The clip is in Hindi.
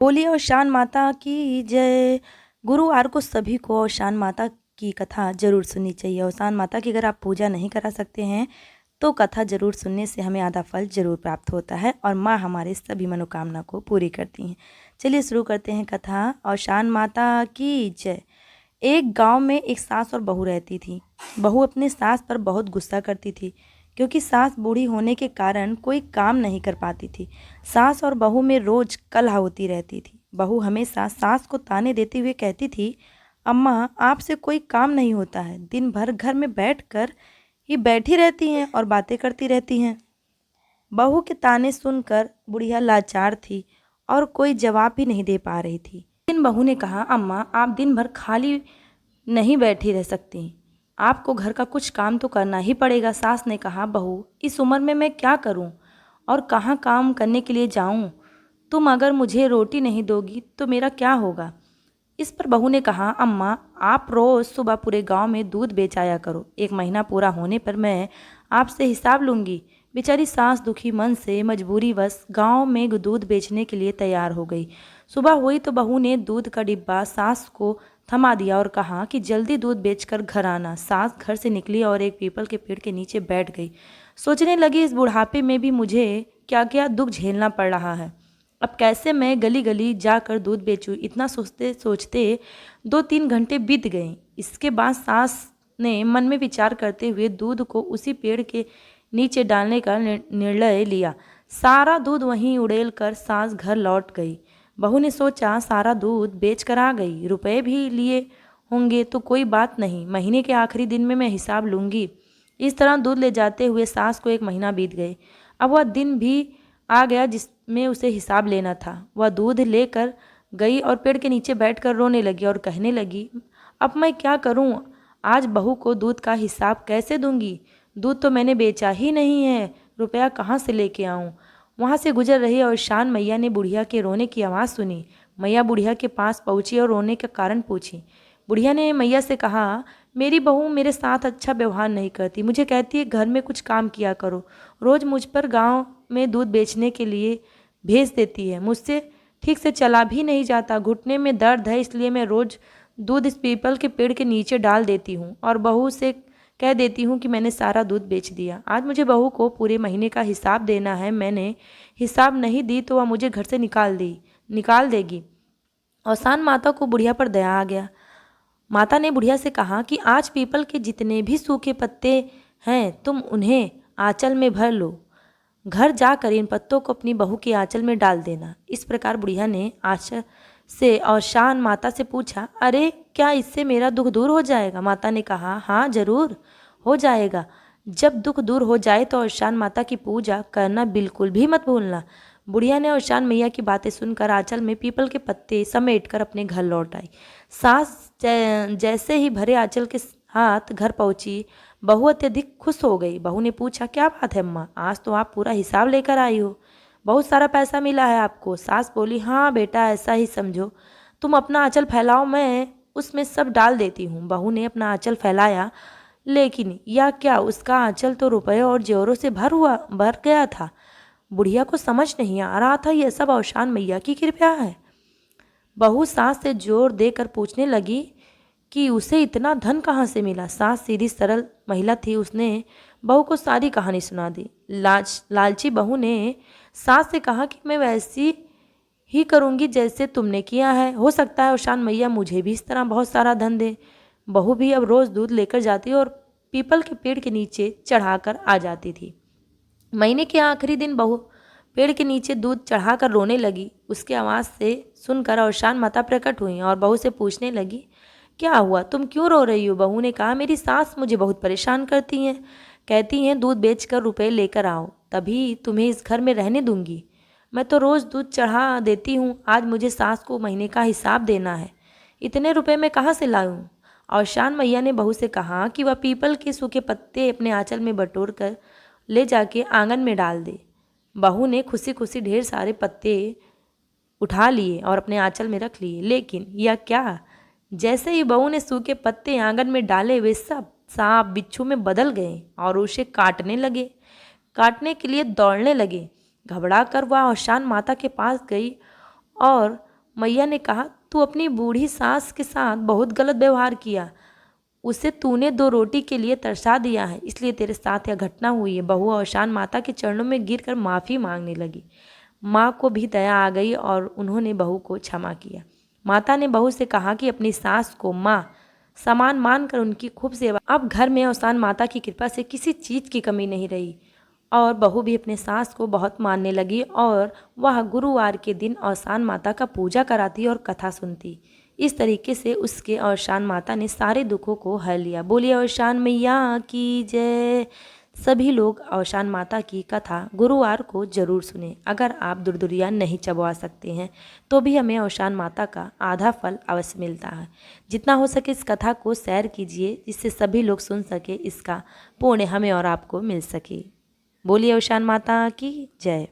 बोलिए औशान माता की जय। गुरुवार को सभी को औशान माता की कथा जरूर सुननी चाहिए। औशान माता की अगर आप पूजा नहीं करा सकते हैं तो कथा जरूर सुनने से हमें आधा फल जरूर प्राप्त होता है और माँ हमारे सभी मनोकामना को पूरी करती हैं। चलिए शुरू करते हैं कथा। औशान माता की जय। एक गांव में एक सास और बहू रहती थी। बहू अपने सास पर बहुत गुस्सा करती थी क्योंकि सास बूढ़ी होने के कारण कोई काम नहीं कर पाती थी। सास और बहू में रोज कलह होती रहती थी। बहू हमेशा सास को ताने देते हुए कहती थी, अम्मा आपसे कोई काम नहीं होता है, दिन भर घर में बैठकर ही बैठी रहती हैं और बातें करती रहती हैं। बहू के ताने सुनकर बुढ़िया लाचार थी और कोई जवाब भी नहीं दे पा रही थी। लेकिन बहू ने कहा, अम्मा आप दिन भर खाली नहीं बैठी रह सकती, आपको घर का कुछ काम तो करना ही पड़ेगा। सास ने कहा, बहू इस उम्र में मैं क्या करूं और कहाँ काम करने के लिए जाऊं? तुम अगर मुझे रोटी नहीं दोगी तो मेरा क्या होगा? इस पर बहू ने कहा, अम्मा आप रोज़ सुबह पूरे गांव में दूध बेचाया करो, एक महीना पूरा होने पर मैं आपसे हिसाब लूँगी। बेचारी सास दुखी मन से मजबूरीवश गांव में दूध बेचने के लिए तैयार हो गई। सुबह हुई तो बहू ने दूध का डिब्बा सास को थमा दिया और कहा कि जल्दी दूध बेचकर घर आना। सास घर से निकली और एक पीपल के पेड़ के नीचे बैठ गई। सोचने लगी, इस बुढ़ापे में भी मुझे क्या क्या दुख झेलना पड़ रहा है। अब कैसे मैं गली गली जाकर दूध बेचूं? इतना सोचते सोचते 2-3 घंटे बीत गए। इसके बाद सास ने मन में विचार करते हुए दूध को उसी पेड़ के नीचे डालने का निर्णय लिया। सारा दूध वहीं उड़ेल कर सास घर लौट गई। बहू ने सोचा, सारा दूध बेच कर आ गई, रुपए भी लिए होंगे तो कोई बात नहीं, महीने के आखिरी दिन में मैं हिसाब लूँगी। इस तरह दूध ले जाते हुए सास को 1 महीना बीत गए। अब वह दिन भी आ गया जिसमें उसे हिसाब लेना था। वह दूध लेकर गई और पेड़ के नीचे बैठकर रोने लगी और कहने लगी, अब मैं क्या करूं? आज बहू को दूध का हिसाब कैसे दूंगी? दूध तो मैंने बेचा ही नहीं है, रुपया कहाँ से लेके आऊं? वहाँ से गुजर रही और शान मैया ने बुढ़िया के रोने की आवाज़ सुनी। मैया बुढ़िया के पास पहुंची और रोने का कारण पूछी। बुढ़िया ने मैया से कहा, मेरी बहू मेरे साथ अच्छा व्यवहार नहीं करती, मुझे कहती है घर में कुछ काम किया करो, रोज़ मुझ पर गांव में दूध बेचने के लिए भेज देती है, मुझसे ठीक से चला भी नहीं जाता, घुटने में दर्द है, इसलिए मैं रोज़ दूध इस पीपल के पेड़ के नीचे डाल देती हूँ और बहू से कह देती हूँ कि मैंने सारा दूध बेच दिया। आज मुझे बहू को पूरे महीने का हिसाब देना है, मैंने हिसाब नहीं दी तो वह मुझे घर से निकाल देगी। औसान माता को बुढ़िया पर दया आ गया। माता ने बुढ़िया से कहा कि आज पीपल के जितने भी सूखे पत्ते हैं तुम उन्हें आंचल में भर लो, घर जाकर इन पत्तों को अपनी बहू के आंचल में डाल देना। इस प्रकार बुढ़िया ने आंचल से औशान माता से पूछा, अरे क्या इससे मेरा दुख दूर हो जाएगा? माता ने कहा, हाँ जरूर हो जाएगा। जब दुख दूर हो जाए तो औशान माता की पूजा करना बिल्कुल भी मत भूलना। बुढ़िया ने औशान मैया की बातें सुनकर आंचल में पीपल के पत्ते समेटकर अपने घर लौट आई। सास जैसे ही भरे आंचल के हाथ घर पहुंची, बहू अत्यधिक खुश हो गई। बहू ने पूछा, क्या बात है अम्मा, आज तो आप पूरा हिसाब लेकर आई हो, बहुत सारा पैसा मिला है आपको? सास बोली, हाँ बेटा ऐसा ही समझो, तुम अपना आंचल फैलाओ, मैं उसमें सब डाल देती हूँ। बहू ने अपना आंचल फैलाया, लेकिन या क्या, उसका आंचल तो रुपये और जेवरों से भर गया था। बुढ़िया को समझ नहीं आ रहा था यह सब औशान मैया की कृपा है। बहू सास से जोर देकर पूछने लगी कि उसे इतना धन कहाँ से मिला। सास सीधी सरल महिला थी, उसने बहू को सारी कहानी सुना दी। लालची बहू ने सास से कहा कि मैं वैसी ही करूँगी जैसे तुमने किया है, हो सकता है औशान मैया मुझे भी इस तरह बहुत सारा धन दे। बहू भी अब रोज़ दूध लेकर जाती और पीपल के पेड़ के नीचे चढ़ाकर आ जाती थी। महीने के आखिरी दिन बहू पेड़ के नीचे दूध चढ़ाकर रोने लगी। उसकी आवाज़ से सुनकर औशान माता प्रकट हुई और बहू से पूछने लगी, क्या हुआ, तुम क्यों रो रही हो? बहू ने कहा, मेरी सास मुझे बहुत परेशान करती हैं, कहती हैं दूध बेचकर रुपए लेकर आओ तभी तुम्हें इस घर में रहने दूंगी। मैं तो रोज़ दूध चढ़ा देती हूँ, आज मुझे सास को महीने का हिसाब देना है, इतने रुपए मैं कहाँ से लाऊं? औशान मैया ने बहू से कहा कि वह पीपल के सूखे पत्ते अपने आंचल में बटोर कर ले जाके आंगन में डाल दे। बहू ने खुशी खुशी ढेर सारे पत्ते उठा लिए और अपने आंचल में रख लिए। लेकिन यह क्या, जैसे ही बहू ने सूखे पत्ते आंगन में डाले वे सब सांप बिच्छू में बदल गए और उसे काटने के लिए दौड़ने लगे। घबरा कर वह औशान माता के पास गई और मैया ने कहा, तू अपनी बूढ़ी सास के साथ बहुत गलत व्यवहार किया। उसे तूने 2 रोटी के लिए तरसा दिया है, इसलिए तेरे साथ यह घटना हुई है। बहू औशान माता के चरणों में गिरकर माफ़ी मांगने लगी। माँ को भी दया आ गई और उन्होंने बहू को क्षमा किया। माता ने बहू से कहा कि अपनी सास को माँ समान मानकर उनकी खूब सेवा। अब घर में औशान माता की कृपा से किसी चीज़ की कमी नहीं रही और बहू भी अपने सास को बहुत मानने लगी और वह गुरुवार के दिन औशान माता का पूजा कराती और कथा सुनती। इस तरीके से उसके औशान माता ने सारे दुखों को हर लिया। बोलिए औशान मैया की जय। सभी लोग औशान माता की कथा गुरुवार को जरूर सुने। अगर आप दुर्दुरिया नहीं चबवा सकते हैं तो भी हमें औशान माता का आधा फल अवश्य मिलता है। जितना हो सके इस कथा को शेयर कीजिए जिससे सभी लोग सुन सके, इसका पुण्य हमें और आपको मिल सके। बोलिए औशान माता की जय।